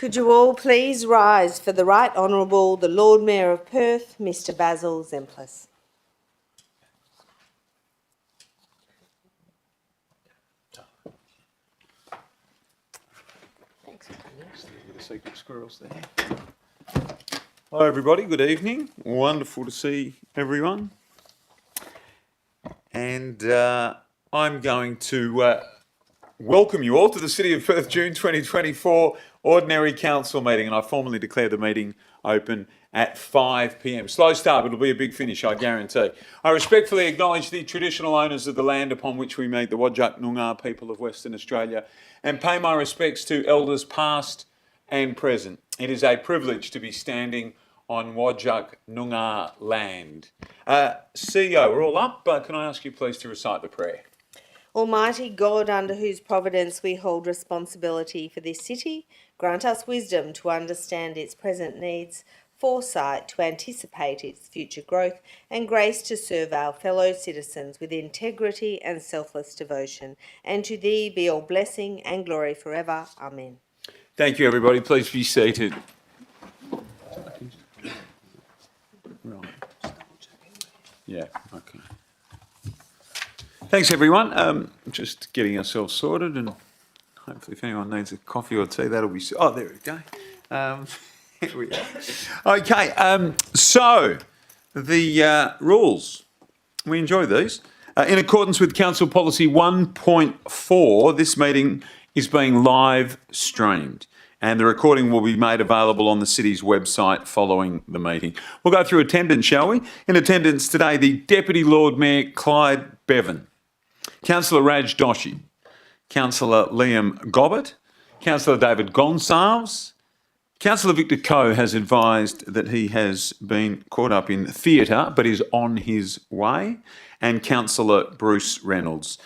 Could you all please rise for the Right Honourable the Lord Mayor of Perth, Mr Basil Zemplis. Thanks for coming. The secret squirrels there. Hello everybody, good evening. Wonderful to see everyone. And I'm going to welcome you all to the City of Perth June 2024 Ordinary Council meeting, and I formally declare the meeting open at 5 p.m. Slow start, but it'll be a big finish, I guarantee. I respectfully acknowledge the traditional owners of the land upon which we meet, the Whadjuk Noongar people of Western Australia, and pay my respects to elders past and present. It is a privilege to be standing on Whadjuk Noongar land. CEO, we're all up. Can I ask you please to recite the prayer? Almighty God, under whose providence we hold responsibility for this city, grant us wisdom to understand its present needs, foresight to anticipate its future growth, and grace to serve our fellow citizens with integrity and selfless devotion. And to thee be all blessing and glory forever. Amen. Thank you, everybody. Please be seated. Right. Yeah, okay. Thanks, everyone. Just getting ourselves sorted, and hopefully if anyone needs a coffee or tea, that'll be... Oh, there we go. Here we go. Okay, so the rules. We enjoy these. In accordance with Council Policy 1.4, this meeting is being live streamed, and the recording will be made available on the City's website following the meeting. We'll go through attendance, shall we? In attendance today, the Deputy Lord Mayor Clyde Bevan, Councillor Raj Doshi, Councillor Liam Gobbett, Councillor David Gonsalves. Councillor Victor Coe has advised that he has been caught up in theatre but is on his way, and Councillor Bruce Reynolds.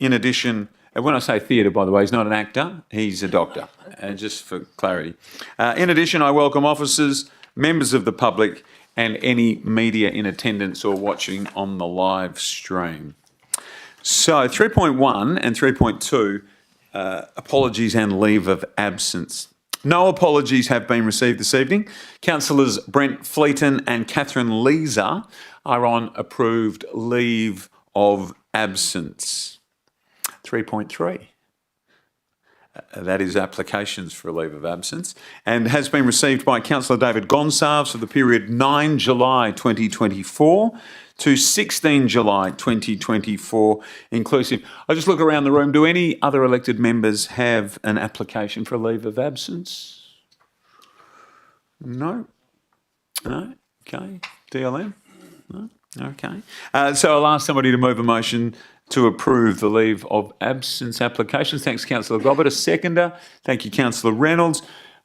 In addition, and when I say theatre, by the way, he's not an actor, he's a doctor, just for clarity. In addition, I welcome officers, members of the public, and any media in attendance or watching on the live stream. So 3.1 and 3.2, apologies and leave of absence. No apologies have been received this evening. Councillors Brent Fleeton and Catherine Leeser are on approved leave of absence. 3.3. That is applications for a leave of absence, and has been received by Councillor David Gonsalves for the period 9 July 2024 to 16 July 2024 inclusive. I just look around the room. Do any other elected members have an application for a leave of absence? No? No? Okay. DLM? No? Okay. So I'll ask somebody to move a motion to approve the leave of absence applications. Thanks, Councillor Gobbett. A seconder. Thank you, Councillor Reynolds.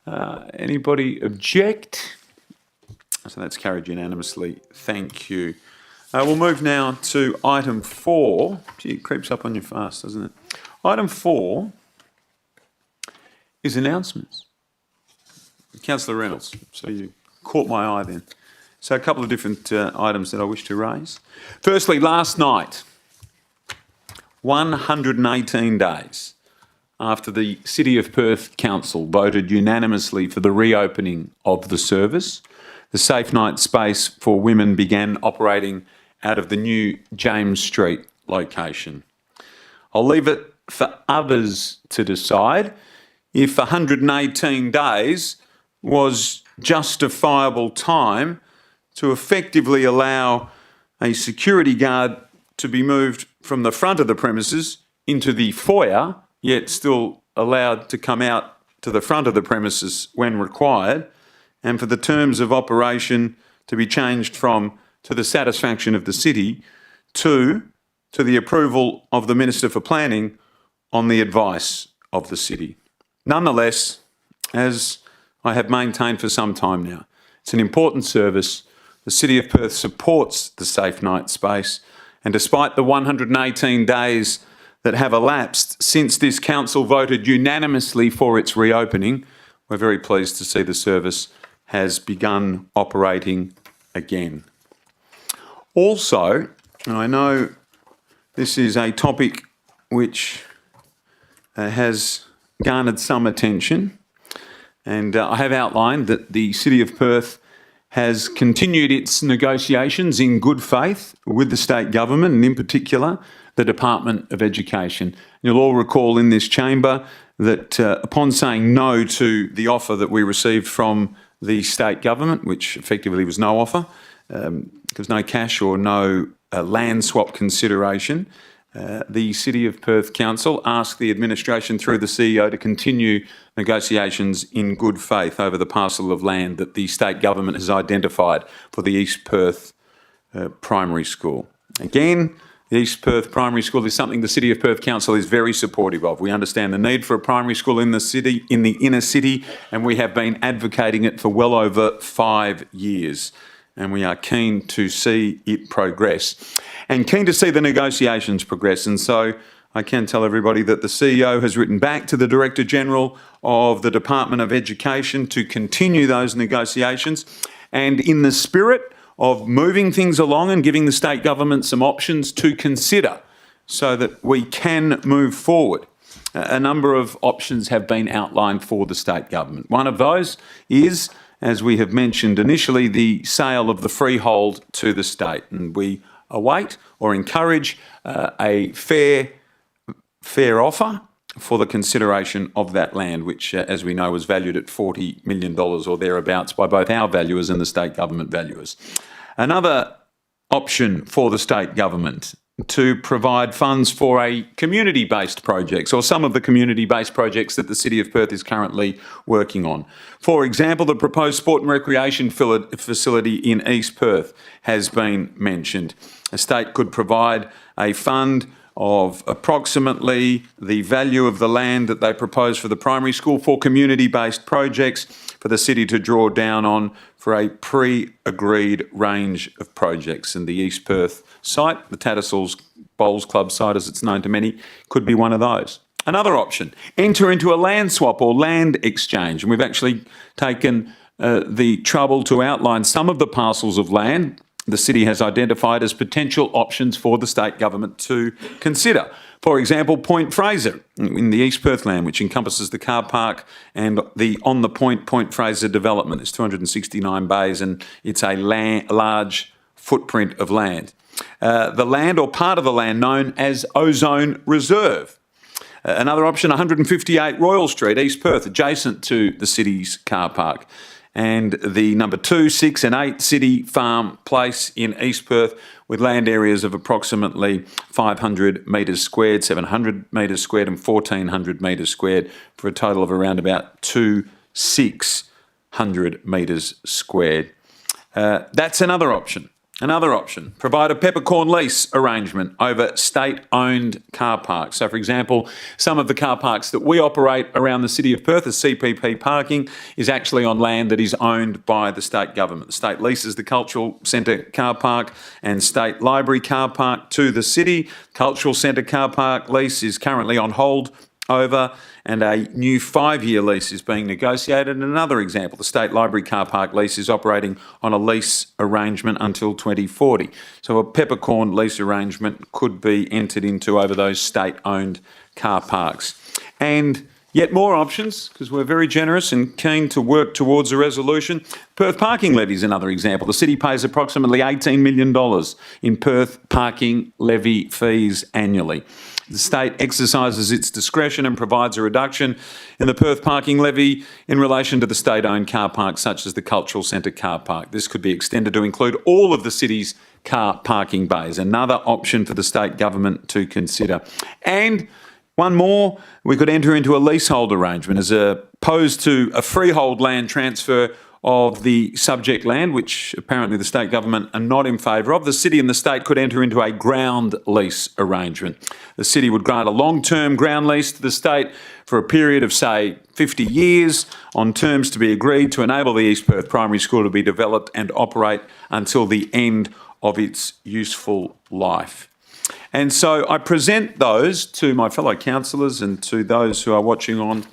Anybody object? So that's carried unanimously. Thank you. We'll move now to item 4. Gee, it creeps up on you fast, doesn't it? Item 4 is announcements. Councillor Reynolds, so you caught my eye then. So a couple of different items that I wish to raise. Firstly, last night, 118 days after the City of Perth Council voted unanimously for the reopening of the service, the Safe Night Space for Women began operating out of the new James Street location. I'll leave it for others to decide if 118 days was justifiable time to effectively allow a security guard to be moved from the front of the premises into the foyer, yet still allowed to come out to the front of the premises when required, and for the terms of operation to be changed from to the satisfaction of the city to the approval of the Minister for Planning on the advice of the city. Nonetheless, as I have maintained for some time now, it's an important service. The City of Perth supports the Safe Night Space, and despite the 118 days that have elapsed since this council voted unanimously for its reopening, we're very pleased to see the service has begun operating again. Also, and I know this is a topic which has garnered some attention, And I have outlined that the City of Perth has continued its negotiations in good faith with the state government and in particular the Department of Education. You'll all recall in this chamber that upon saying no to the offer that we received from the state government, which effectively was no offer, because no cash or no land swap consideration, the City of Perth Council asked the administration through the CEO to continue negotiations in good faith over the parcel of land that the state government has identified for the East Perth Primary School. Again, the East Perth Primary School is something the City of Perth Council is very supportive of. We understand the need for a primary school in the city, in the inner city, and we have been advocating it for well over 5 years. And we are keen to see it progress and keen to see the negotiations progress. And so I can tell everybody that the CEO has written back to the Director General of the Department of Education to continue those negotiations. And in the spirit of moving things along and giving the state government some options to consider so that we can move forward, a number of options have been outlined for the state government. One of those is, as we have mentioned initially, the sale of the freehold to the state. And we await or encourage a fair offer for the consideration of that land, which, as we know, was valued at $40 million or thereabouts by both our valuers and the state government valuers. Another option for the state government to provide funds for a community-based projects or some of the community-based projects that the City of Perth is currently working on. For example, the proposed sport and recreation facility in East Perth has been mentioned. A state could provide a fund of approximately the value of the land that they propose for the primary school for community-based projects for the city to draw down on for a pre-agreed range of projects. And the East Perth site, the Tattersalls Bowls Club site as it's known to many, could be one of those. Another option, enter into a land swap or land exchange. And we've actually taken the trouble to outline some of the parcels of land the city has identified as potential options for the state government to consider. For example, Point Fraser in the East Perth land, which encompasses the car park and the on the Point Fraser development. It's 269 bays and it's a large footprint of land. The land or part of the land known as Ozone Reserve. Another option, 158 Royal Street, East Perth, adjacent to the city's car park. And the number 2, 6 and 8 City Farm Place in East Perth with land areas of approximately 500 metres squared, 700 metres squared and 1,400 metres squared for a total of around about 600 metres squared. That's another option. Another option, provide a peppercorn lease arrangement over state-owned car parks. So, for example, some of the car parks that we operate around the City of Perth as CPP parking is actually on land that is owned by the state government. The state leases the Cultural Centre car park and State Library car park to the city. Cultural Centre car park lease is currently on hold over and a new 5-year lease is being negotiated. And another example, the State Library car park lease is operating on a lease arrangement until 2040. So a peppercorn lease arrangement could be entered into over those state-owned car parks. And yet more options, because we're very generous and keen to work towards a resolution. Perth parking levy is another example. The city pays approximately $18 million in Perth parking levy fees annually. The state exercises its discretion and provides a reduction in the Perth parking levy in relation to the state-owned car parks such as the Cultural Centre car park. This could be extended to include all of the city's car parking bays, another option for the state government to consider. And one more, we could enter into a leasehold arrangement as opposed to a freehold land transfer of the subject land, which apparently the state government are not in favour of. The city and the state could enter into a ground lease arrangement. The city would grant a long-term ground lease to the state for a period of, say, 50 years on terms to be agreed to enable the East Perth Primary School to be developed and operate until the end of its useful life. And so I present those to my fellow councillors and to those who are watching on.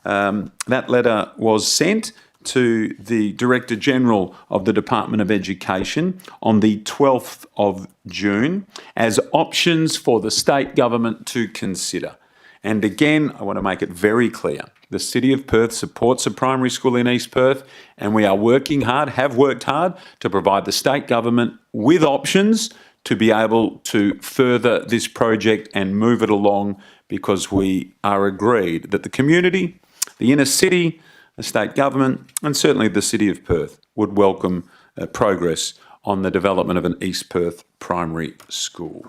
That letter was sent to the Director General of the Department of Education on the 12th of June as options for the state government to consider. And again, I want to make it very clear. The City of Perth supports a primary school in East Perth, and we are working hard, have worked hard, to provide the state government with options to be able to further this project and move it along, because we are agreed that the community, the inner city, the state government, and certainly the City of Perth would welcome progress on the development of an East Perth primary school.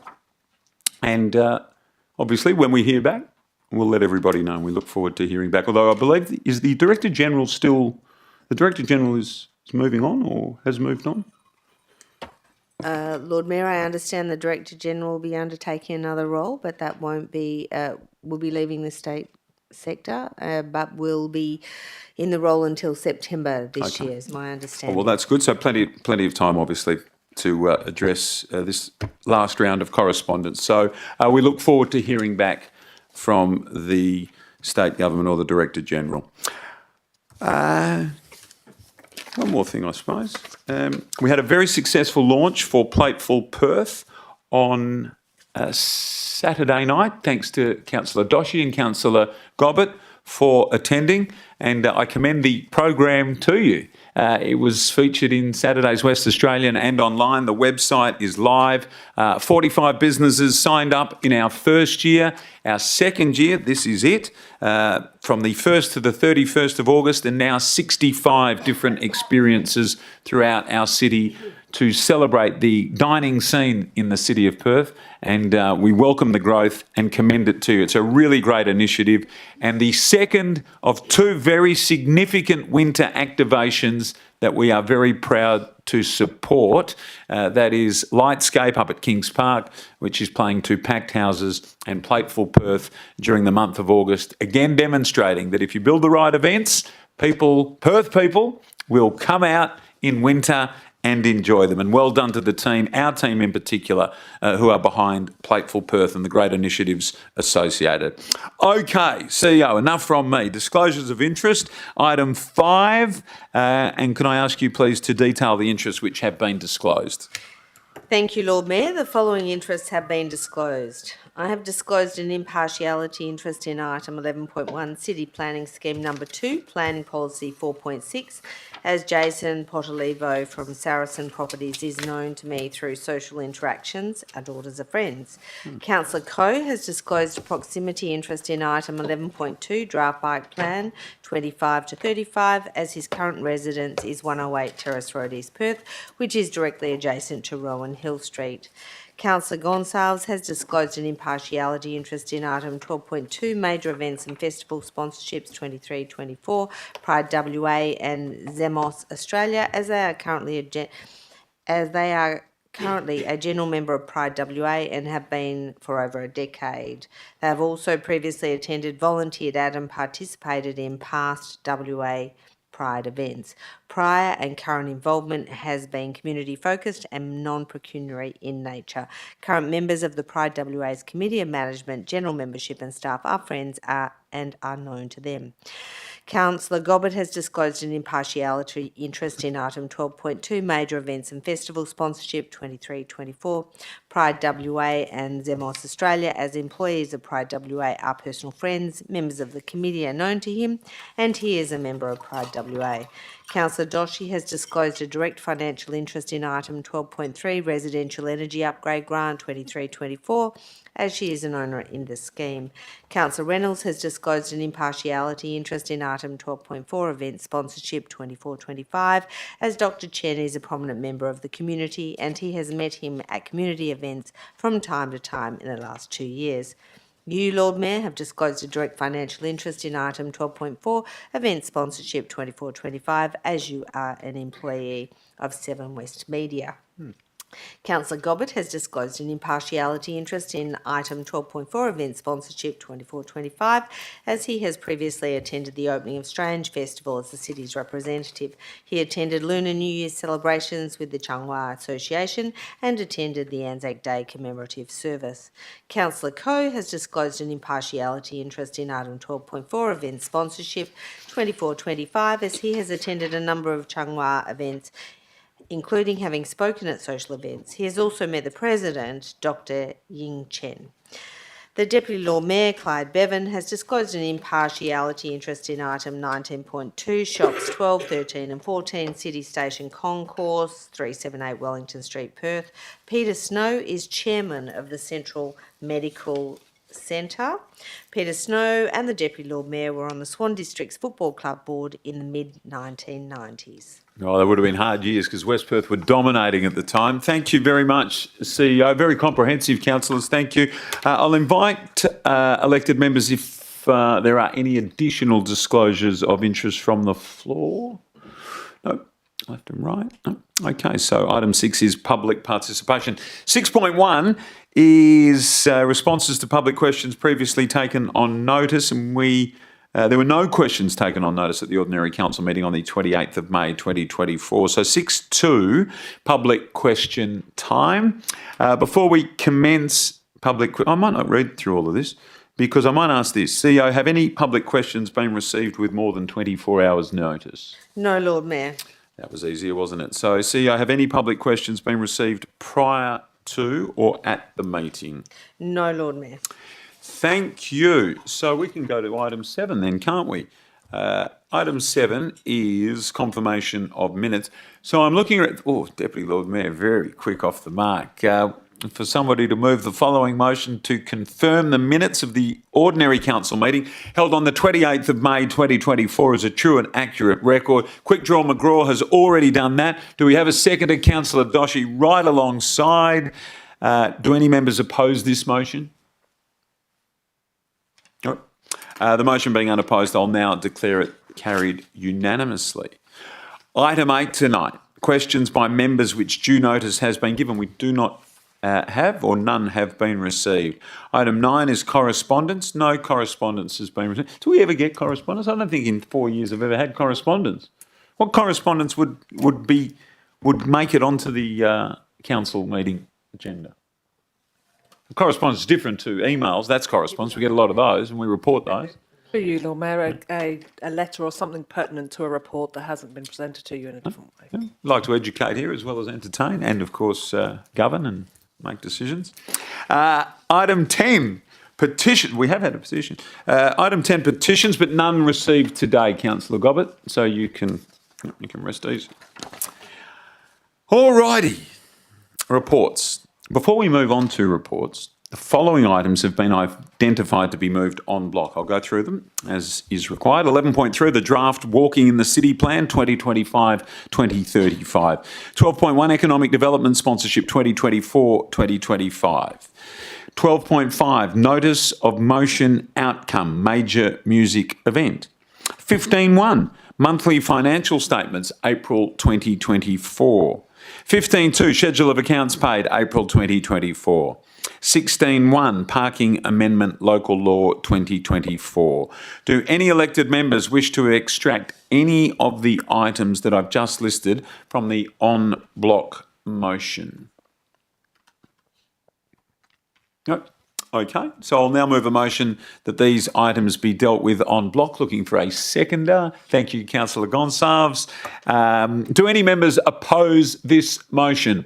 And obviously, when we hear back, we'll let everybody know. We look forward to hearing back. Although I believe, is the Director General still, the Director General is moving on or has moved on? Lord Mayor, I understand the Director General will be undertaking another role, but that won't be, will be leaving the state sector, but will be in the role until September this year, is my understanding. Well, that's good. So plenty of time, obviously, to address this last round of correspondence. So we look forward to hearing back from the state government or the Director General. One more thing, I suppose. We had a very successful launch for Plateful Perth on Saturday night, thanks to Councillor Doshi and Councillor Gobbett for attending, and I commend the program to you. It was featured in Saturday's West Australian and online. The website is live. 45 businesses signed up in our first year. Our second year, this is it, from the 1st to the 31st of August, and now 65 different experiences throughout our city to celebrate the dining scene in the City of Perth, and we welcome the growth and commend it to you. It's a really great initiative, and the second of two very significant winter activations that we are very proud to support. That is Lightscape up at Kings Park, which is playing to packed houses, and Plateful Perth during the month of August, again demonstrating that if you build the right events, Perth people will come out in winter and enjoy them. And well done to the team, our team in particular, who are behind Plateful Perth and the great initiatives associated. Okay, CEO, enough from me. Disclosures of interest, item 5. And can I ask you please to detail the interests which have been disclosed? Thank you, Lord Mayor. The following interests have been disclosed. I have disclosed an impartiality interest in item 11.1, City Planning Scheme number 2, Planning Policy 4.6, as Jason Potolivo from Saracen Properties is known to me through social interactions. Our daughters are friends. Councillor Coe has disclosed a proximity interest in item 11.2, Draft Bike Plan 25 to 35, as his current residence is 108 Terrace Road, East Perth, which is directly adjacent to Rowan Hill Street. Councillor Gonsalves has disclosed an impartiality interest in item 12.2, Major Events and Festival Sponsorships 23-24, Pride WA and Zemos Australia, as they are currently a general member of Pride WA and have been for over a decade. They have also previously attended, volunteered at and participated in past WA Pride events. Prior and current involvement has been community focused and non-pecuniary in nature. Current members of the Pride WA's Committee of Management, General Membership and staff are friends and are known to them. Councillor Gobbett has disclosed an impartiality interest in item 12.2, Major Events and Festival Sponsorship 23-24, Pride WA and Zemos Australia, as employees of Pride WA are personal friends. Members of the committee are known to him and he is a member of Pride WA. Councillor Doshi has disclosed a direct financial interest in item 12.3, Residential Energy Upgrade Grant 23-24, as she is an owner in the scheme. Councillor Reynolds has disclosed an impartiality interest in item 12.4, Event Sponsorship 24-25, as Dr. Chen is a prominent member of the community and he has met him at community events from time to time in the last 2 years. You, Lord Mayor, have disclosed a direct financial interest in item 12.4, Event Sponsorship 24-25, as you are an employee of 7 West Media. Councillor Gobbett has disclosed an impartiality interest in item 12.4, Event Sponsorship 24-25, as he has previously attended the opening of Strange Festival as the city's representative. He attended Lunar New Year celebrations with the Changhua Association and attended the Anzac Day commemorative service. Councillor Coe has disclosed an impartiality interest in item 12.4, Event Sponsorship 24-25, as he has attended a number of Changhua events, including having spoken at social events. He has also met the President, Dr. Ying Chen. The Deputy Lord Mayor, Clyde Bevan, has disclosed an impartiality interest in item 19.2, shops 12, 13 and 14, City Station Concourse, 378 Wellington Street, Perth. Peter Snow is chairman of the Central Medical Centre. Peter Snow and the Deputy Lord Mayor were on the Swan District's Football Club board in the mid-1990s. Oh, they would have been hard years because West Perth were dominating at the time. Thank you very much, CEO. Very comprehensive, councillors. Thank you. I'll invite elected members if there are any additional disclosures of interest from the floor. No, left and right. No. Okay, so item 6 is public participation. 6.1 is responses to public questions previously taken on notice, and there were no questions taken on notice at the ordinary council meeting on the 28th of May 2024. So 6.2, public question time. Before we commence I might not read through all of this because I might ask this. CEO, have any public questions been received with more than 24 hours notice? No, Lord Mayor. That was easier, wasn't it? So CEO, have any public questions been received prior to or at the meeting? No, Lord Mayor. Thank you. So we can go to item 7 then, can't we? Item 7 is confirmation of minutes. So I'm looking at, Deputy Lord Mayor, very quick off the mark. For somebody to move the following motion to confirm the minutes of the ordinary council meeting held on the 28th of May 2024 as a true and accurate record. Quick Draw McGraw has already done that. Do we have a seconder, Councillor Doshi, right alongside? Do any members oppose this motion? No. The motion being unopposed, I'll now declare it carried unanimously. Item 8 tonight, questions by members which due notice has been given. We do not have or none have been received. Item 9 is correspondence. No correspondence has been received. Do we ever get correspondence? I don't think in 4 years I've ever had correspondence. What correspondence would make it onto the council meeting agenda? Correspondence is different to emails. That's correspondence. We get a lot of those and we report those. For you, Lord Mayor, a letter or something pertinent to a report that hasn't been presented to you in a different way. Yeah. I'd like to educate here as well as entertain and, of course, govern and make decisions. Item 10, petition. We have had a petition. Item 10, petitions, but none received today, Councillor Gobbett. So you can rest easy. All righty. Reports. Before we move on to reports, the following items have been identified to be moved en bloc. I'll go through them as is required. 11.3, the draft Walking in the City Plan 2025-2035. 12.1, Economic Development Sponsorship 2024-2025. 12.5, Notice of Motion Outcome Major Music Event. 15.1, Monthly Financial Statements April 2024. 15.2, Schedule of Accounts Paid, April 2024. 16.1, Parking Amendment Local Law 2024. Do any elected members wish to extract any of the items that I've just listed from the en bloc motion? No. Okay, so I'll now move a motion that these items be dealt with en bloc. Looking for a seconder. Thank you, Councillor Gonsalves. Do any members oppose this motion?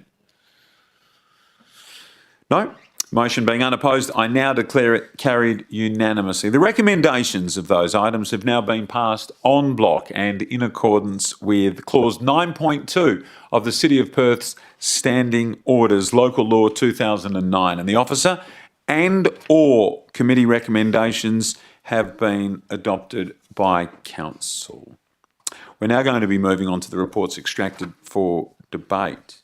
No. Motion being unopposed, I now declare it carried unanimously. The recommendations of those items have now been passed en bloc and in accordance with Clause 9.2 of the City of Perth's Standing Orders, Local Law 2009, and the officer and or committee recommendations have been adopted by council. We're now going to be moving on to the reports extracted for debate.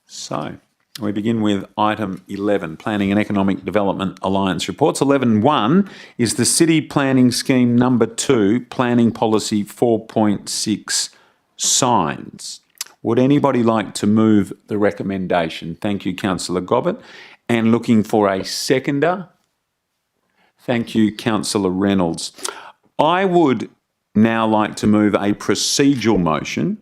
So we begin with item 11, Planning and Economic Development Alliance reports. 11.1 is the City Planning Scheme number 2, Planning Policy 4.6 signs. Would anybody like to move the recommendation? Thank you, Councillor Gobbett. And looking for a seconder? Thank you, Councillor Reynolds. I would now like to move a procedural motion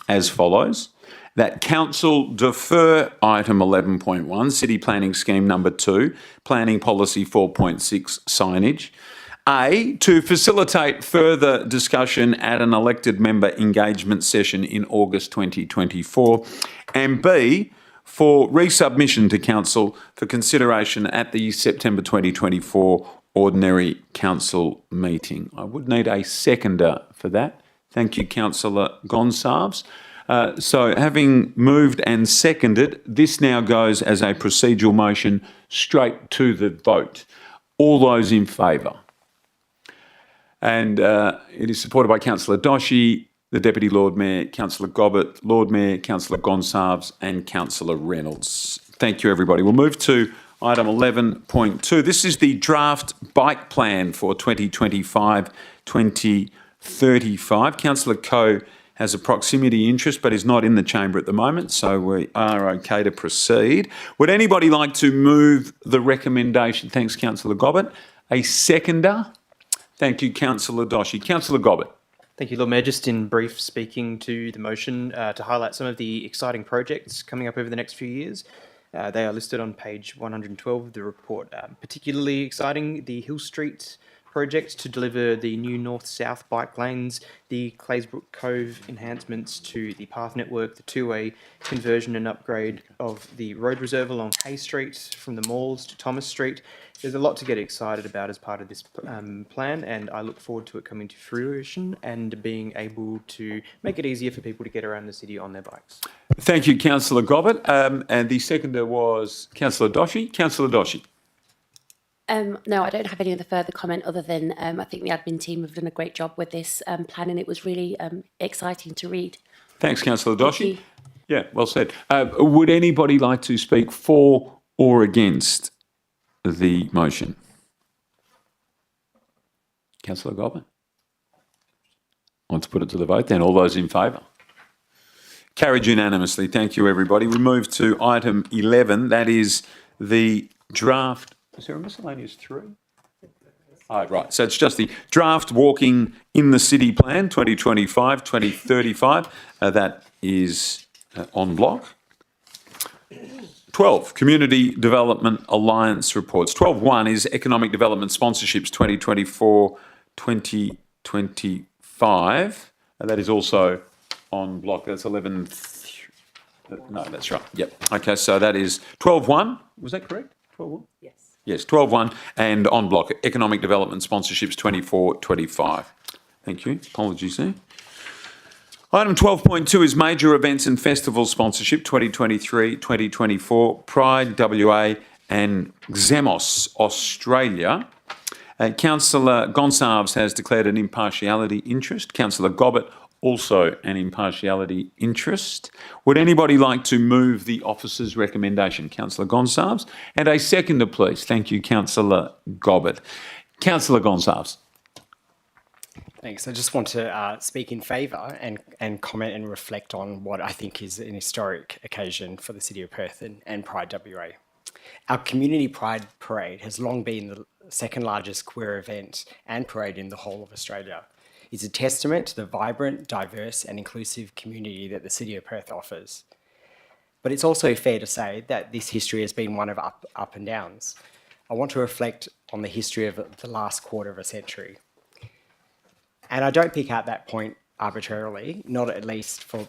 as follows. That Council defer item 11.1, City Planning Scheme number 2, Planning Policy 4.6 signage. A, to facilitate further discussion at an elected member engagement session in August 2024. And B, for resubmission to Council for consideration at the September 2024 Ordinary Council meeting. I would need a seconder for that. Thank you, Councillor Gonsalves. So having moved and seconded, this now goes as a procedural motion straight to the vote. All those in favour? And it is supported by Councillor Doshi, the Deputy Lord Mayor, Councillor Gobbett, Lord Mayor, Councillor Gonsalves and Councillor Reynolds. Thank you, everybody. We'll move to item 11.2. This is the draft bike plan for 2025-2035. Councillor Coe has a proximity interest but is not in the chamber at the moment, so we are okay to proceed. Would anybody like to move the recommendation? Thanks, Councillor Gobbett. A seconder? Thank you, Councillor Doshi. Councillor Gobbett. Thank you, Lord Mayor. Just in brief, speaking to the motion to highlight some of the exciting projects coming up over the next few years. They are listed on page 112 of the report. Particularly exciting, the Hill Street project to deliver the new north-south bike lanes, the Claysbrook Cove enhancements to the path network, the two-way conversion and upgrade of the road reserve along Hay Street from the malls to Thomas Street. There's a lot to get excited about as part of this plan, and I look forward to it coming to fruition and being able to make it easier for people to get around the city on their bikes. Thank you, Councillor Gobbett. And the seconder was Councillor Doshi. Councillor Doshi. No, I don't have any other further comment other than I think the admin team have done a great job with this plan, and it was really exciting to read. Thanks, Councillor Thank Doshi. you. Yeah, well said. Would anybody like to speak for or against the motion? Councillor Gobbett? Want to put it to the vote then? All those in favour? Carried unanimously. Thank you, everybody. We move to item 11. That is the draft. Is there a miscellaneous 3? Oh, right. So it's just the draft walking in the city plan 2025-2035. That is on block. 12, Community Development Alliance reports. 12.1 is Economic Development Sponsorships 2024-2025. That is also on block. That's 11. No, that's right. Yep. Okay, so that is 12.1. Was that correct? 12.1? Yes. Yes, 12.1 and on block. Economic Development Sponsorships 24-25. Thank you. Apologies there. Item 12.2 is Major Events and Festival Sponsorship 2023-2024, Pride WA and Xemos Australia. Councillor Gonsalves has declared an impartiality interest. Councillor Gobbett also an impartiality interest. Would anybody like to move the officer's recommendation? Councillor Gonsalves. And a seconder, please. Thank you, Councillor Gobbett. Councillor Gonsalves. Thanks. I just want to speak in favour and comment and reflect on what I think is an historic occasion for the City of Perth and Pride WA. Our Community Pride Parade has long been the second largest queer event and parade in the whole of Australia. It's a testament to the vibrant, diverse and inclusive community that the City of Perth offers. But it's also fair to say that this history has been one of up and downs. I want to reflect on the history of the last quarter of a century. And I don't pick out that point arbitrarily, not at least for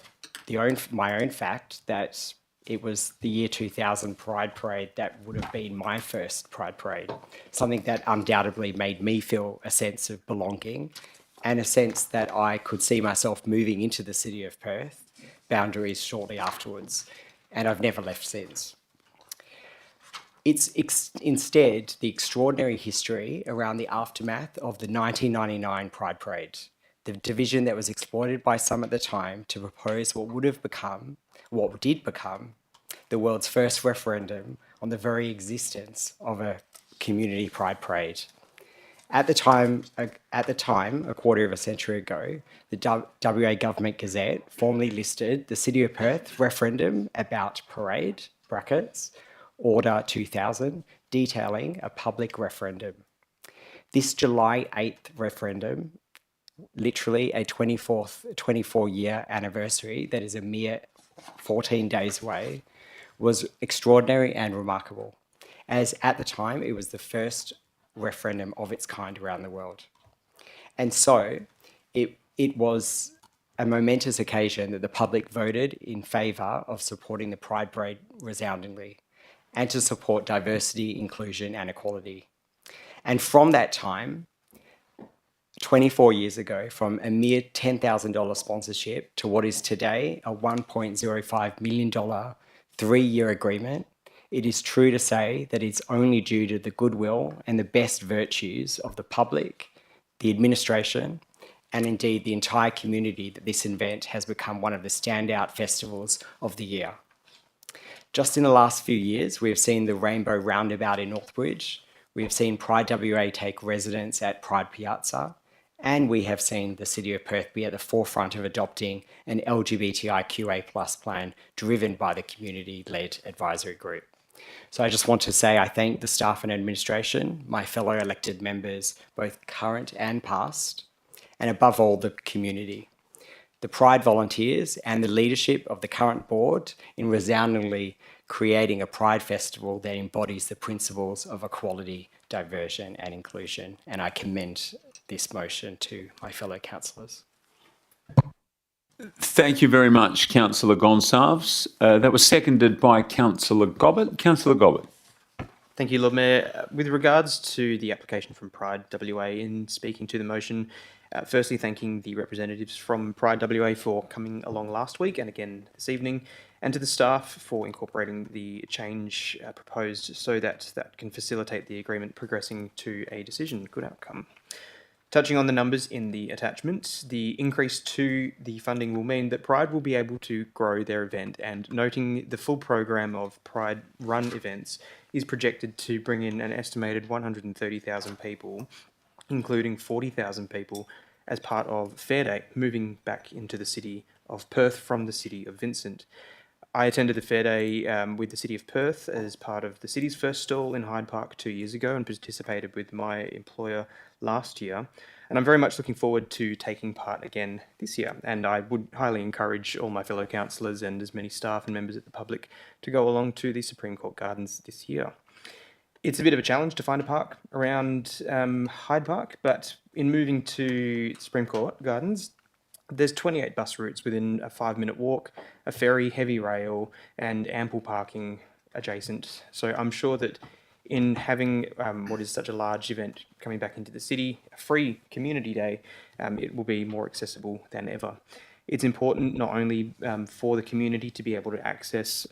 my own fact that it was the year 2000 Pride Parade that would have been my first Pride Parade, something that undoubtedly made me feel a sense of belonging and a sense that I could see myself moving into the City of Perth boundaries shortly afterwards, and I've never left since. It's instead the extraordinary history around the aftermath of the 1999 Pride Parade, the division that was exploited by some at the time to propose what did become the world's first referendum on the very existence of a community pride parade. At the time, a quarter of a century ago, the WA Government Gazette formally listed the City of Perth referendum about parade, brackets, Order 2000, detailing a public referendum. This July 8th referendum, literally a 24-year anniversary that is a mere 14 days away, was extraordinary and remarkable, as at the time it was the first referendum of its kind around the world. And so it was a momentous occasion that the public voted in favour of supporting the Pride Parade resoundingly and to support diversity, inclusion and equality. And from that time, 24 years ago, from a mere $10,000 sponsorship to what is today a $1.05 million 3-year agreement, it is true to say that it's only due to the goodwill and the best virtues of the public, the administration, and indeed the entire community that this event has become one of the standout festivals of the year. Just in the last few years, we have seen the Rainbow Roundabout in Northbridge, we have seen Pride WA take residence at Pride Piazza, and we have seen the City of Perth be at the forefront of adopting an LGBTIQA+ plan driven by the community-led advisory group. So I just want to say I thank the staff and administration, my fellow elected members, both current and past, and above all, the community, the Pride volunteers and the leadership of the current board in resoundingly creating a Pride festival that embodies the principles of equality, diversion and inclusion. And I commend this motion to my fellow councillors. Thank you very much, Councillor Gonsalves. That was seconded by Councillor Gobbett. Councillor Gobbett. Thank you, Lord Mayor. With regards to the application from Pride WA, in speaking to the motion, firstly thanking the representatives from Pride WA for coming along last week and again this evening, and to the staff for incorporating the change proposed so that that can facilitate the agreement progressing to a decision. Good outcome. Touching on the numbers in the attachment, the increase to the funding will mean that Pride will be able to grow their event, and noting the full program of Pride Run events is projected to bring in an estimated 130,000 people, including 40,000 people as part of Fair Day, moving back into the city of Perth from the city of Vincent. I attended the Fair Day with the City of Perth as part of the city's first stall in Hyde Park 2 years ago and participated with my employer last year. And I'm very much looking forward to taking part again this year. And I would highly encourage all my fellow councillors and as many staff and members of the public to go along to the Supreme Court Gardens this year. It's a bit of a challenge to find a park around Hyde Park, but in moving to Supreme Court Gardens, there's 28 bus routes within a 5-minute walk, a ferry, heavy rail, and ample parking adjacent. So I'm sure that in having what is such a large event coming back into the city, a free community day, it will be more accessible than ever. It's important not only for the community to be able to access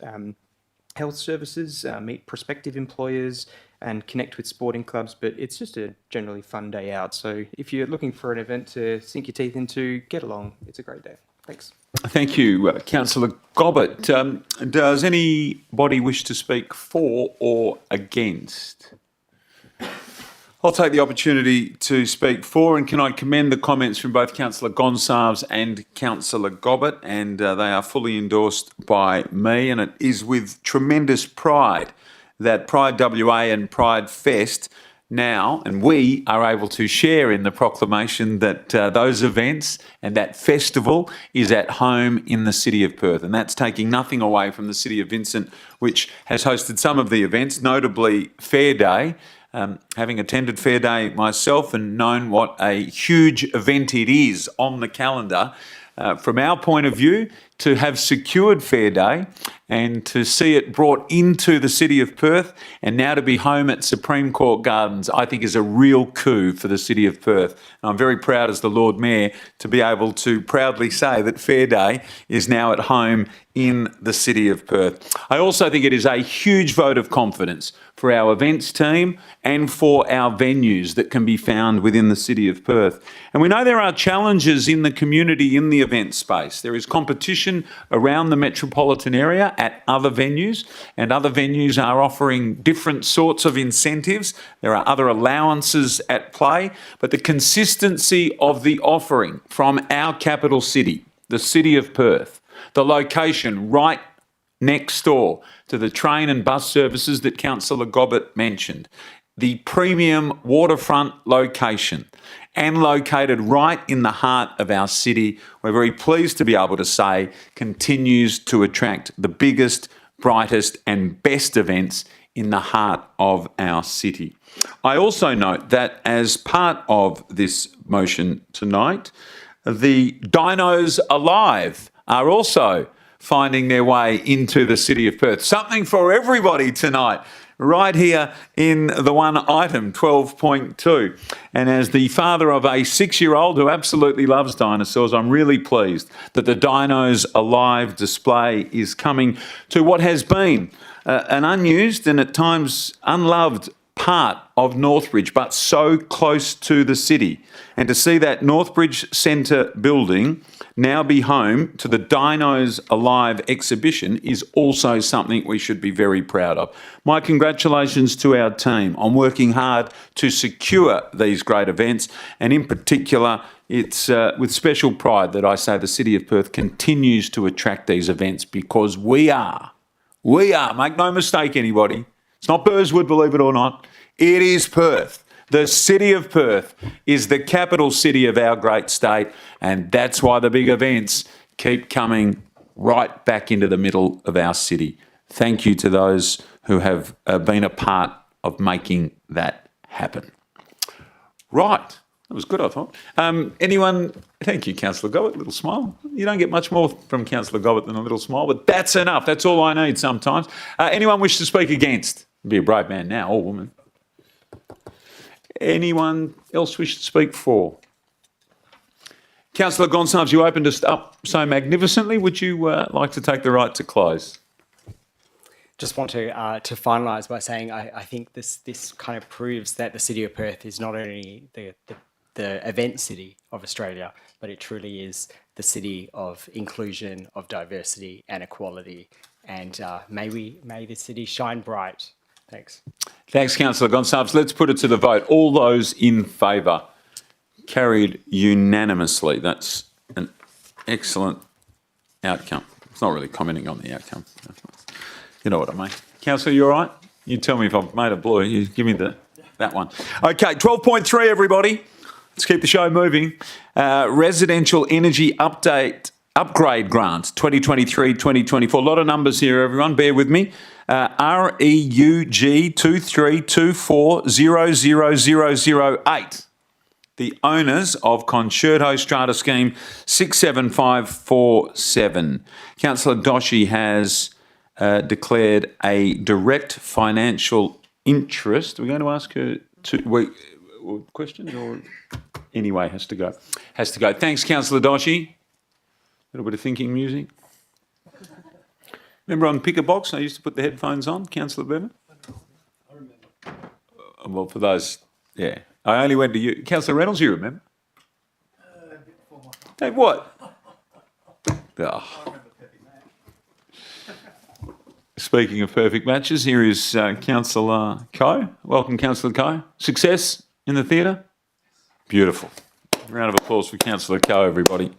health services, meet prospective employers, and connect with sporting clubs, but it's just a generally fun day out. So if you're looking for an event to sink your teeth into, get along. It's a great day. Thanks. Thank you, Councillor Gobbett. Does anybody wish to speak for or against? I'll take the opportunity to speak for, and can I commend the comments from both Councillor Gonsalves and Councillor Gobbett, and they are fully endorsed by me, and it is with tremendous pride that Pride WA and Pride Fest now, and we are able to share in the proclamation that those events and that festival is at home in the City of Perth. And that's taking nothing away from the City of Vincent, which has hosted some of the events, notably Fair Day. Having attended Fair Day myself and known what a huge event it is on the calendar, from our point of view, to have secured Fair Day and to see it brought into the City of Perth and now to be home at Supreme Court Gardens, I think is a real coup for the City of Perth. And I'm very proud as the Lord Mayor to be able to proudly say that Fair Day is now at home in the City of Perth. I also think it is a huge vote of confidence for our events team and for our venues that can be found within the City of Perth. And we know there are challenges in the community in the event space. There is competition around the metropolitan area at other venues, and other venues are offering different sorts of incentives. There are other allowances at play, but the consistency of the offering from our capital city, the City of Perth, the location right next door to the train and bus services that Councillor Gobbett mentioned, the premium waterfront location, and located right in the heart of our city, we're very pleased to be able to say continues to attract the biggest, brightest and best events in the heart of our city. I also note that as part of this motion tonight, the Dinos Alive are also finding their way into the city of Perth. Something for everybody tonight, right here in the one item, 12.2. And as the father of a 6-year-old who absolutely loves dinosaurs, I'm really pleased that the Dinos Alive display is coming to what has been an unused and at times unloved part of Northbridge, but so close to the city. And to see that Northbridge Centre building now be home to the Dinos Alive exhibition is also something we should be very proud of. My congratulations to our team on working hard to secure these great events, and in particular, it's with special pride that I say the City of Perth continues to attract these events because we are, make no mistake anybody, it's not Burswood, believe it or not, it is Perth. The City of Perth is the capital city of our great state, and that's why the big events keep coming right back into the middle of our city. Thank you to those who have been a part of making that happen. Right. That was good, I thought. Anyone? Thank you, Councillor Gobbett. Little smile. You don't get much more from Councillor Gobbett than a little smile, but that's enough. That's all I need sometimes. Anyone wish to speak against? Be a brave man now, or woman. Anyone else wish to speak for? Councillor Gonsalves, you opened us up so magnificently. Would you like to take the right to close? Just want to finalise by saying I think this kind of proves that the City of Perth is not only the event city of Australia, but it truly is the city of inclusion, of diversity and equality. And may the city shine bright. Thanks. Thanks, Councillor Gonsalves. Let's put it to the vote. All those in favour? Carried unanimously. That's an excellent outcome. It's not really commenting on the outcome. You know what I mean. Councillor, you all right? You tell me if I've made a blue. You give me that one. Okay, 12.3, everybody. Let's keep the show moving. Residential energy upgrade grants, 2023-2024. A lot of numbers here, everyone. Bear with me. REUG 2324000008. The owners of Concerto Strata Scheme 67547. Councillor Doshi has declared a direct financial interest. We're going to ask her to questions or anyway has to go. Thanks, Councillor Doshi. A little bit of thinking music. Remember on Pick a Box, I used to put the headphones on, Councillor Bevan? I remember. Well, for those, yeah. I only went to you. Councillor Reynolds, you remember? Hey, what? Oh. Speaking of perfect matches, here is Councillor Coe. Welcome, Councillor Coe. Success in the theatre? Beautiful. Round of applause for Councillor Coe, everybody.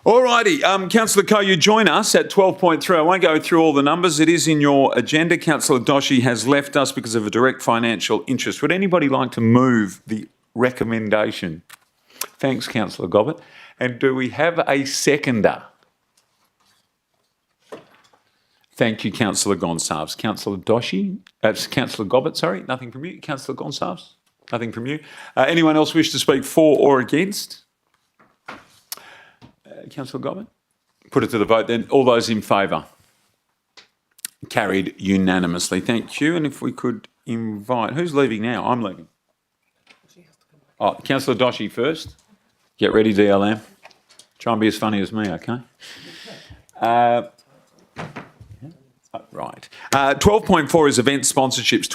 All righty, Councillor Coe, you join us at 12.3. I won't go through all the numbers. It is in your agenda. Councillor Doshi has left us because of a direct financial interest. Would anybody like to move the recommendation? Thanks, Councillor Gobbett. And do we have a seconder? Thank you, Councillor Gonsalves. Councillor Doshi? Councillor Gobbett, sorry. Nothing from you. Councillor Gonsalves? Nothing from you. Anyone else wish to speak for or against? Councillor Gobbett? Put it to the vote then. All those in favour? Carried unanimously. Thank you. And if we could invite... Who's leaving now? I'm leaving. Oh, Councillor Doshi first. Get ready, DLM. Try and be as funny as me, okay? Right. 12.4 is event sponsorships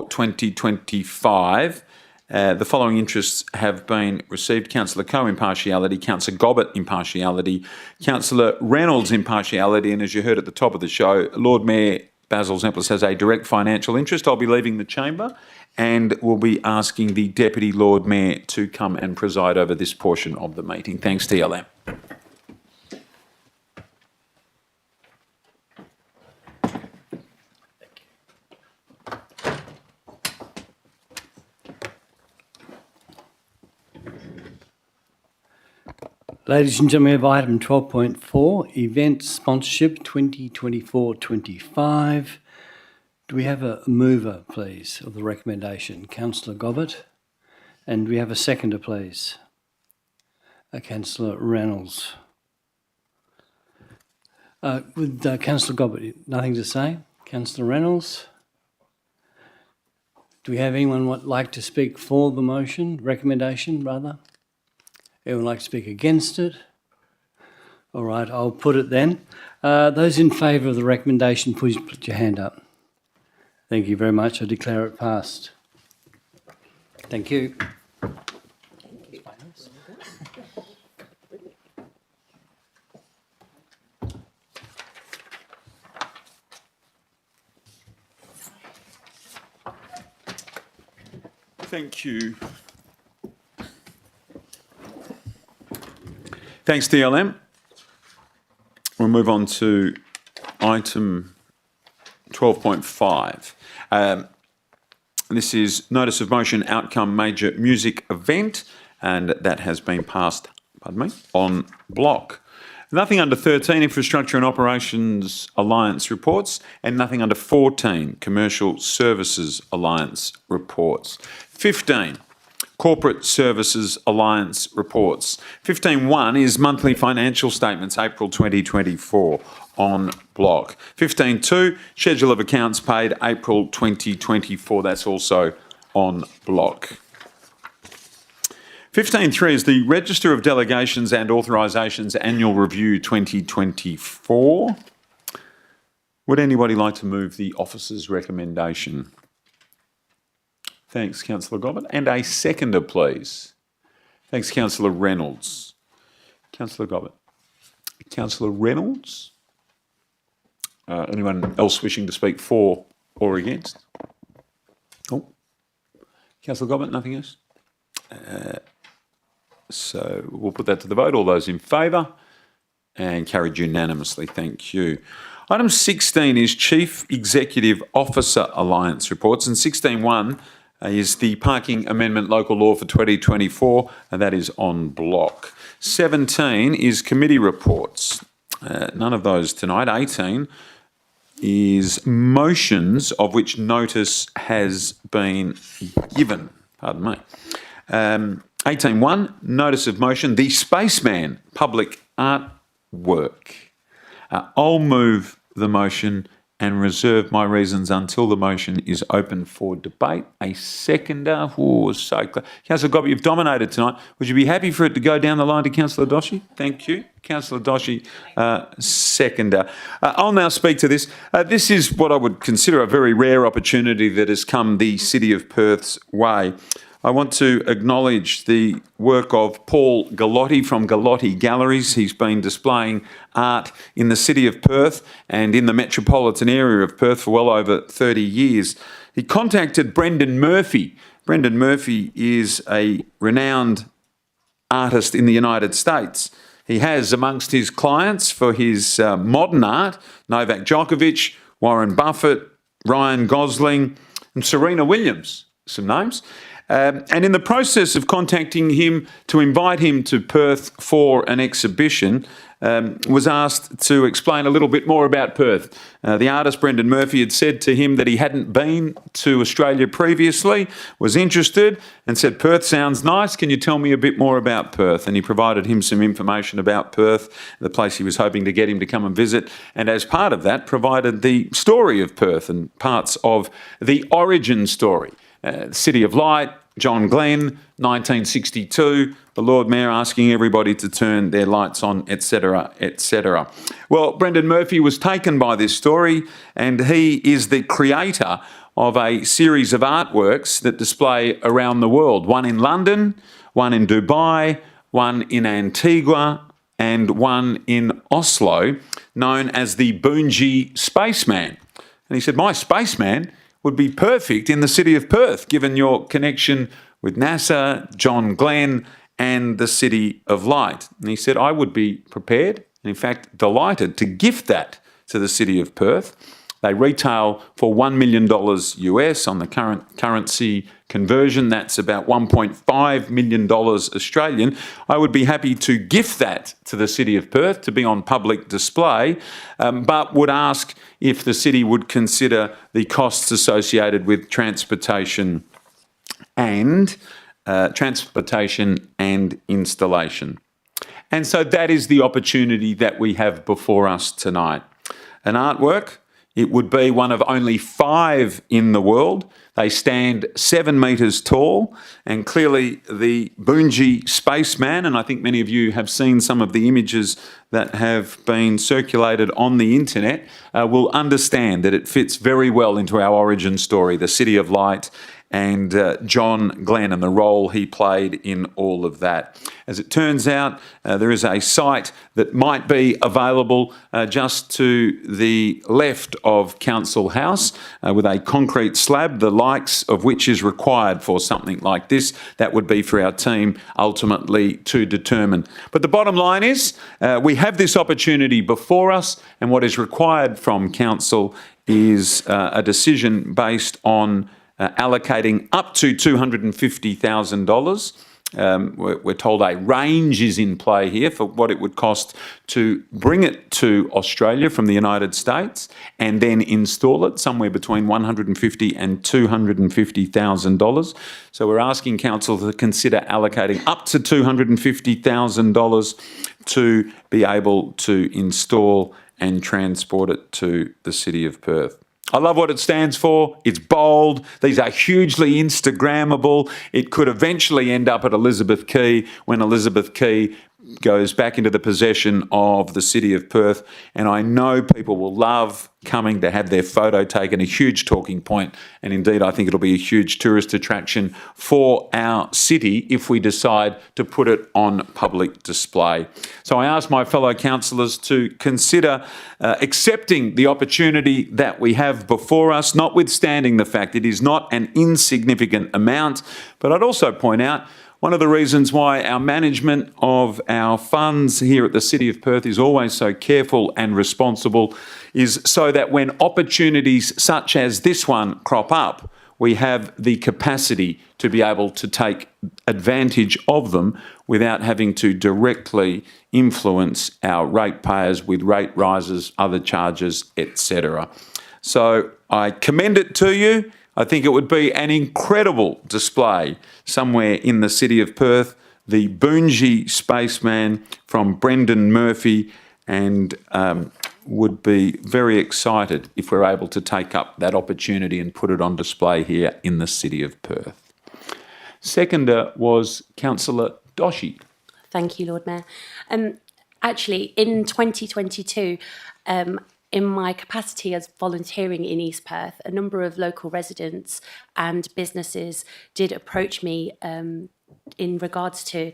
2024-2025. The following interests have been received. Councillor Coe, impartiality. Councillor Gobbett, impartiality. Councillor Reynolds, impartiality. And as you heard at the top of the show, Lord Mayor Basil Zemplis has a direct financial interest. I'll be leaving the chamber and we'll be asking the Deputy Lord Mayor to come and preside over this portion of the meeting. Thanks, TLM. Ladies and gentlemen, we have item 12.4, event sponsorship 2024-25. Do we have a mover, please, of the recommendation? Councillor Gobbett. And do we have a seconder, please? Councillor Reynolds. With Councillor Gobbett, nothing to say? Councillor Reynolds? Do we have anyone would like to speak for the motion, recommendation rather? Anyone like to speak against it? All right, I'll put it then. Those in favour of the recommendation, please put your hand up. Thank you very much. I declare it passed. Thank you. Thank you. Thanks, DLM. We'll move on to item 12.5. This is notice of motion outcome major music event, and that has been passed, on block. Nothing under 13, Infrastructure and Operations Alliance reports, and nothing under 14, Commercial Services Alliance reports. 15, Corporate Services Alliance reports. 15.1 is monthly financial statements, April 2024, on block. 15.2, Schedule of Accounts paid, April 2024, that's also on block. 15.3 is the Register of Delegations and Authorisations Annual Review 2024. Would anybody like to move the officer's recommendation? Thanks, Councillor Gobbett. And a seconder, please. Thanks, Councillor Reynolds. Councillor Gobbett. Councillor Reynolds? Anyone else wishing to speak for or against? Oh. Councillor Gobbett, nothing else? So we'll put that to the vote. All those in favour? And carried unanimously. Thank you. Item 16 is Chief Executive Officer Alliance reports, and 16.1 is the Parking Amendment Local Law for 2024, and that is on block. 17 is committee reports. None of those tonight. 18 is motions of which notice has been given. Pardon me. 18.1, notice of motion, the Spaceman public artwork. I'll move the motion and reserve my reasons until the motion is open for debate. A seconder. Oh, so close. Councillor Gobbett, you've dominated tonight. Would you be happy for it to go down the line to Councillor Doshi? Thank you. Councillor Doshi, seconder. I'll now speak to this. This is what I would consider a very rare opportunity that has come the City of Perth's way. I want to acknowledge the work of Paul Gallotti from Gallotti Galleries. He's been displaying art in the City of Perth and in the metropolitan area of Perth for well over 30 years. He contacted Brendan Murphy. Brendan Murphy is a renowned artist in the United States. He has amongst his clients for his modern art, Novak Djokovic, Warren Buffett, Ryan Gosling and Serena Williams, some names. And in the process of contacting him to invite him to Perth for an exhibition, was asked to explain a little bit more about Perth. The artist Brendan Murphy had said to him that he hadn't been to Australia previously, was interested and said, "Perth sounds nice, can you tell me a bit more about Perth?" And he provided him some information about Perth, the place he was hoping to get him to come and visit, and as part of that provided the story of Perth and parts of the origin story. City of Light, John Glenn, 1962, the Lord Mayor asking everybody to turn their lights on, etc., etc. Well, Brendan Murphy was taken by this story, and he is the creator of a series of artworks that display around the world. One in London, one in Dubai, one in Antigua, and one in Oslo, known as the Boonji Spaceman. And he said, "My spaceman would be perfect in the City of Perth, given your connection with NASA, John Glenn, and the City of Light." And he said, "I would be prepared, and in fact delighted, to gift that to the City of Perth." They retail for $1 million US on the current currency conversion. That's about $1.5 million Australian. I would be happy to gift that to the City of Perth to be on public display, but would ask if the city would consider the costs associated with transportation and installation. And so that is the opportunity that we have before us tonight. An artwork, it would be one of only 5 in the world. They stand 7 metres tall, and clearly the Boonji spaceman, and I think many of you have seen some of the images that have been circulated on the internet, will understand that it fits very well into our origin story, the City of Light, and John Glenn and the role he played in all of that. As it turns out, there is a site that might be available just to the left of Council House with a concrete slab, the likes of which is required for something like this. That would be for our team ultimately to determine. But the bottom line is we have this opportunity before us, and what is required from Council is a decision based on allocating up to $250,000. We're told a range is in play here for what it would cost to bring it to Australia from the United States and then install it, somewhere between $150,000 and $250,000. So we're asking Council to consider allocating up to $250,000 to be able to install and transport it to the City of Perth. I love what it stands for. It's bold. These are hugely Instagrammable. It could eventually end up at Elizabeth Quay when Elizabeth Quay goes back into the possession of the City of Perth. And I know people will love coming to have their photo taken, a huge talking point. And indeed, I think it'll be a huge tourist attraction for our city if we decide to put it on public display. So I ask my fellow councillors to consider accepting the opportunity that we have before us, notwithstanding the fact it is not an insignificant amount. But I'd also point out one of the reasons why our management of our funds here at the City of Perth is always so careful and responsible is so that when opportunities such as this one crop up, we have the capacity to be able to take advantage of them without having to directly influence our ratepayers with rate rises, other charges, etc. So I commend it to you. I think it would be an incredible display somewhere in the City of Perth, the Boonji spaceman from Brendan Murphy, and would be very excited if we're able to take up that opportunity and put it on display here in the City of Perth. Seconder was Councillor Doshi. Thank you, Lord Mayor. Actually, in 2022, in my capacity as volunteering in East Perth, a number of local residents and businesses did approach me in regards to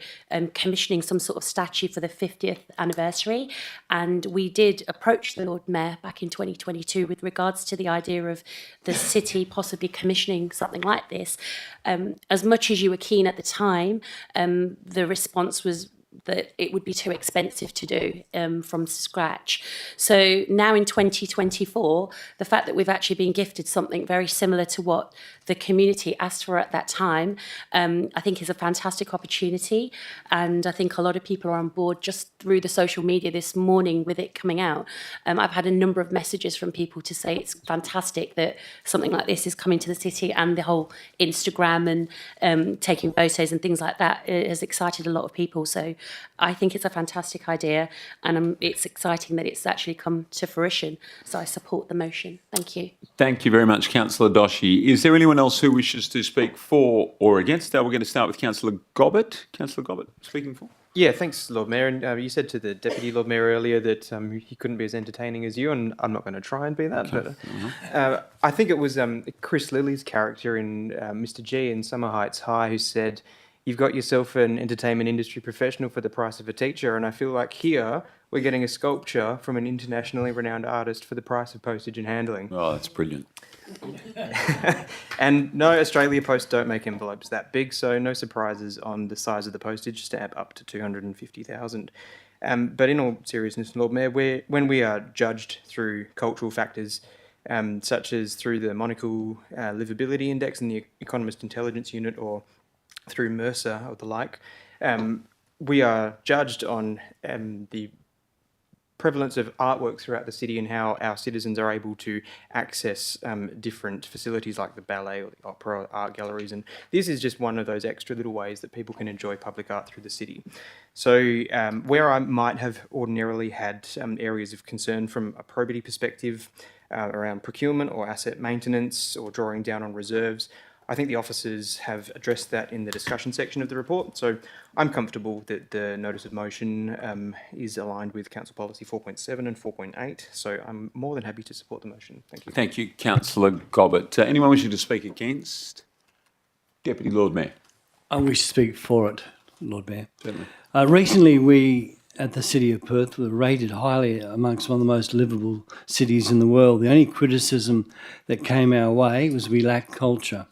commissioning some sort of statue for the 50th anniversary. And we did approach the Lord Mayor back in 2022 with regards to the idea of the city possibly commissioning something like this. As much as you were keen at the time, the response was that it would be too expensive to do from scratch. So now in 2024, the fact that we've actually been gifted something very similar to what the community asked for at that time, I think is a fantastic opportunity. And I think a lot of people are on board just through the social media this morning with it coming out. I've had a number of messages from people to say it's fantastic that something like this is coming to the city, and the whole Instagram and taking photos and things like that has excited a lot of people. So I think it's a fantastic idea, and it's exciting that it's actually come to fruition. So I support the motion. Thank you. Thank you very much, Councillor Doshi. Is there anyone else who wishes to speak for or against? We're going to start with Councillor Gobbett. Councillor Gobbett, speaking for. Yeah, thanks, Lord Mayor. And you said to the Deputy Lord Mayor earlier that he couldn't be as entertaining as you, and I'm not going to try and be that. Okay. But I think it was Chris Lilly's character in Mr. G in Summer Heights High who said, "You've got yourself an entertainment industry professional for the price of a teacher." And I feel like here we're getting a sculpture from an internationally renowned artist for the price of postage and handling. Oh, that's brilliant. And no, Australia Post don't make envelopes that big, so no surprises on the size of the postage stamp up to 250,000. But in all seriousness, Lord Mayor, when we are judged through cultural factors, such as through the Monocle Livability Index and the Economist Intelligence Unit, or through Mercer or the like, we are judged on the prevalence of artwork throughout the city and how our citizens are able to access different facilities like the ballet or the opera or art galleries. And this is just one of those extra little ways that people can enjoy public art through the city. So where I might have ordinarily had areas of concern from a probity perspective around procurement or asset maintenance or drawing down on reserves, I think the officers have addressed that in the discussion section of the report. So I'm comfortable that the notice of motion is aligned with Council Policy 4.7 and 4.8. So I'm more than happy to support the motion. Thank you. Thank you, Councillor Gobbett. Anyone wishing to speak against? Deputy Lord Mayor. I wish to speak for it, Lord Mayor. Certainly. Recently, we at the City of Perth were rated highly amongst one of the most livable cities in the world. The only criticism that came our way was we lack culture.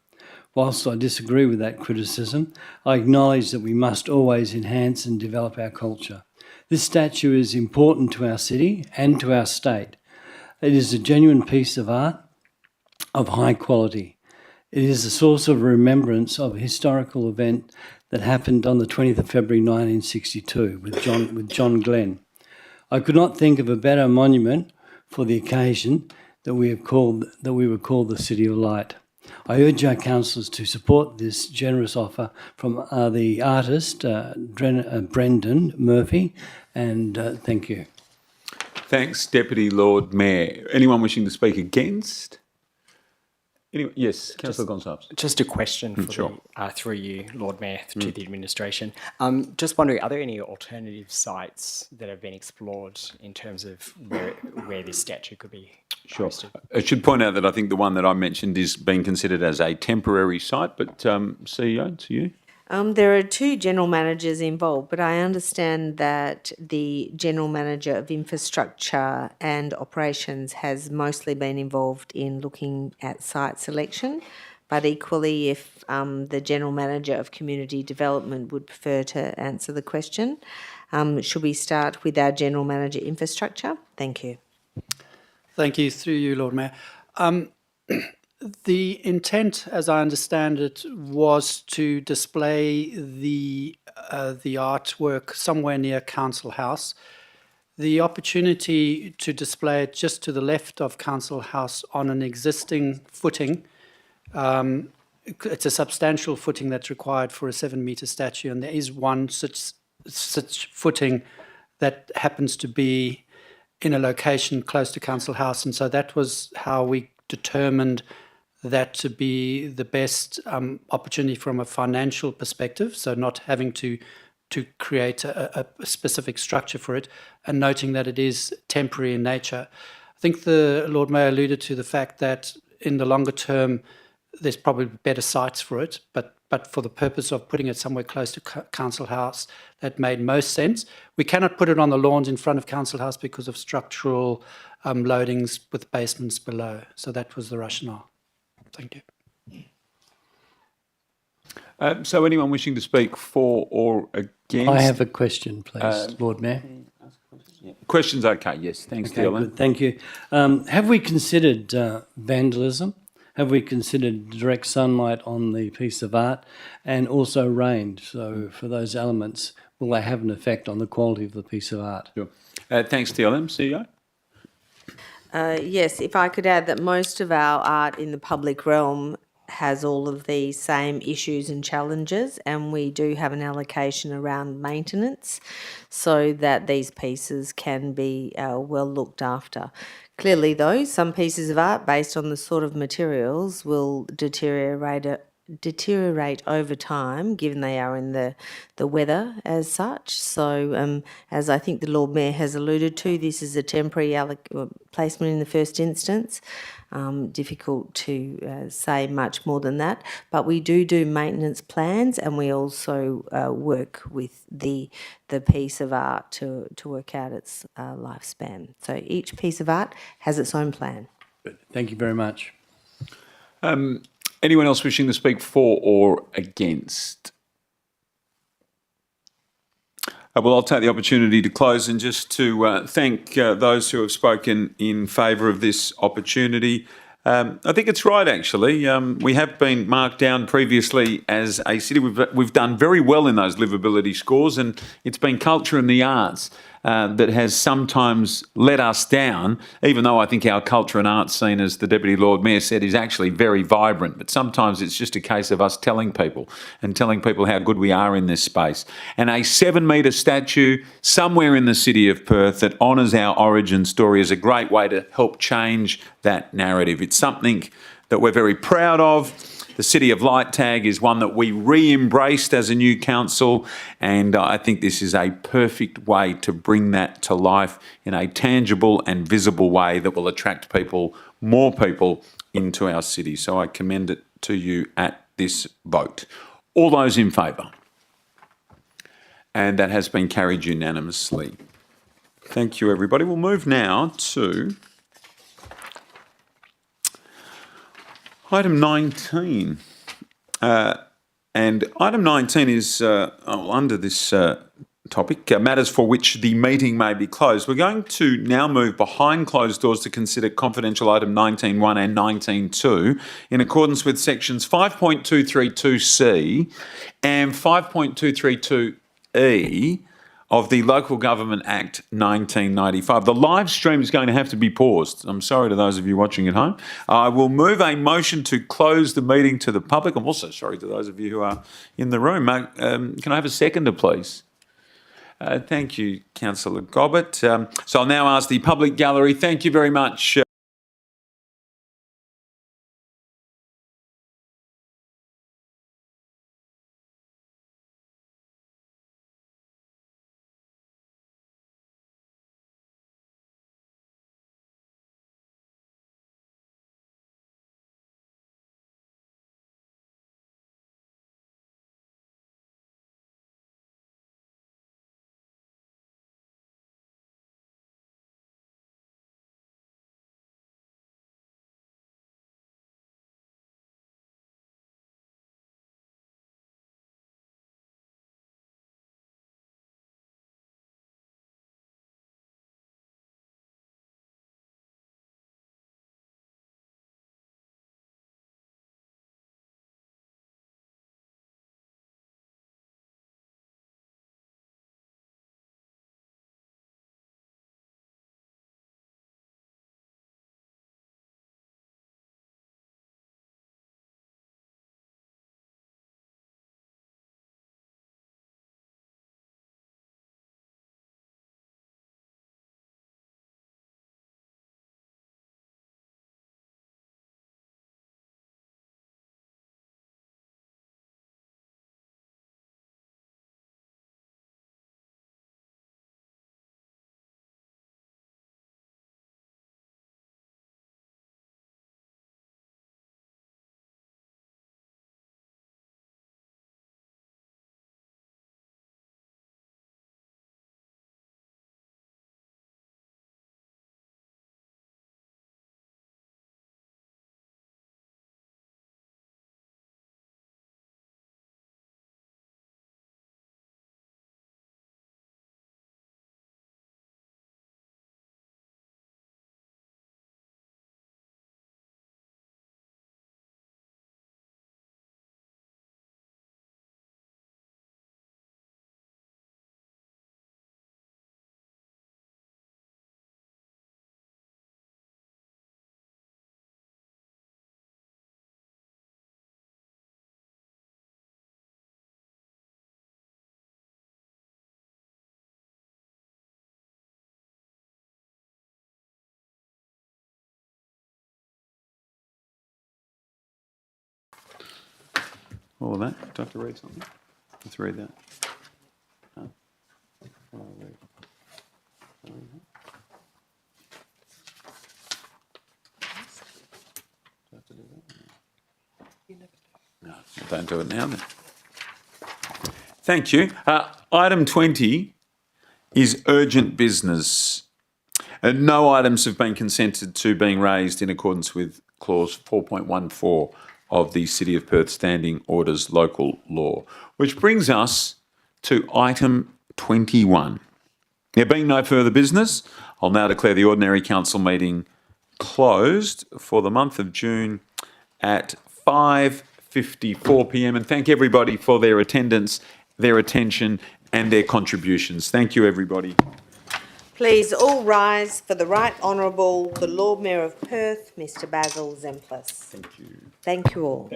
Whilst I disagree with that criticism, I acknowledge that we must always enhance and develop our culture. This statue is important to our city and to our state. It is a genuine piece of art of high quality. It is a source of remembrance of a historical event that happened on the 20th of February 1962 with John Glenn. I could not think of a better monument for the occasion that we were called the City of Light. I urge our councillors to support this generous offer from the artist, Brendan Murphy, and thank you. Thanks, Deputy Lord Mayor. Anyone wishing to speak against? Yes, Councillor Gonsalves. Just a question for sure. through you, Lord Mayor, to the administration. Just wondering, are there any alternative sites that have been explored in terms of where this statue could be Sure. hosted? I should point out that I think the one that I mentioned is being considered as a temporary site, but CEO, to you. There are two general managers involved, but I understand that the general manager of infrastructure and operations has mostly been involved in looking at site selection. But equally, if the general manager of community development would prefer to answer the question, should we start with our general manager infrastructure? Thank you. Thank you, through you, Lord Mayor. The intent, as I understand it, was to display the artwork somewhere near Council House. The opportunity to display it just to the left of Council House on an existing footing, it's a substantial footing that's required for a 7-metre statue, and there is one such footing that happens to be in a location close to Council House, and so that was how we determined that to be the best opportunity from a financial perspective, so not having to create a specific structure for it, and noting that it is temporary in nature. I think the Lord Mayor alluded to the fact that in the longer term, there's probably better sites for it, but for the purpose of putting it somewhere close to Council House, that made most sense. We cannot put it on the lawns in front of Council House because of structural loadings with basements below. So that was the rationale. Thank you. So anyone wishing to speak for or against? I have a question, please, Lord Mayor. Questions okay, yes. Thanks, Okay, Dylan. good, thank you. Have we considered vandalism? Have we considered direct sunlight on the piece of art and also rain? So for those elements, will they have an effect on the quality of the piece of art? Sure. Thanks, TLM. CEO? Yes, if I could add that most of our art in the public realm has all of the same issues and challenges, and we do have an allocation around maintenance so that these pieces can be well looked after. Clearly, though, some pieces of art based on the sort of materials will deteriorate over time, given they are in the weather as such. So, as I think the Lord Mayor has alluded to, this is a temporary placement in the first instance. Difficult to say much more than that, but we do maintenance plans, and we also work with the piece of art to work out its lifespan. So each piece of art has its own plan. Good. Thank you very much. Anyone else wishing to speak for or against? Well, I'll take the opportunity to close and just to thank those who have spoken in favour of this opportunity. I think it's right, actually. We have been marked down previously as a city. We've done very well in those livability scores, and it's been culture and the arts that has sometimes let us down, even though I think our culture and arts scene, as the Deputy Lord Mayor said, is actually very vibrant. But sometimes it's just a case of us telling people how good we are in this space. And a 7-metre statue somewhere in the city of Perth that honours our origin story is a great way to help change that narrative. It's something that we're very proud of. The City of Light tag is one that we re-embraced as a new council, and I think this is a perfect way to bring that to life in a tangible and visible way that will attract more people into our city. So I commend it to you at this vote. All those in favour? And that has been carried unanimously. Thank you, everybody. We'll move now to item 19. And item 19 is under this topic, matters for which the meeting may be closed. We're going to now move behind closed doors to consider confidential item 19.1 and 19.2 in accordance with sections 5.232C and 5.232E of the Local Government Act 1995. The live stream is going to have to be paused. I'm sorry to those of you watching at home. I will move a motion to close the meeting to the public. I'm also sorry to those of you who are in the room. Can I have a seconder, please? Thank you, Councillor Gobbett. So I'll now ask the public gallery. Thank you very much. All of that. Do I have to read something? Let's read that. No. What do I read? Do I read that? Do I have to do that? No, I don't do it now then. Thank you. Item 20 is urgent business. No items have been consented to being raised in accordance with clause 4.14 of the City of Perth Standing Orders Local Law, which brings us to item 21. There being no further business, I'll now declare the ordinary council meeting closed for the month of June at 5:54 p.m. and thank everybody for their attendance, their attention and their contributions. Thank you, everybody. Please all rise for the Right Honourable the Lord Mayor of Perth, Mr Basil Zemplis. Thank you. Thank you all.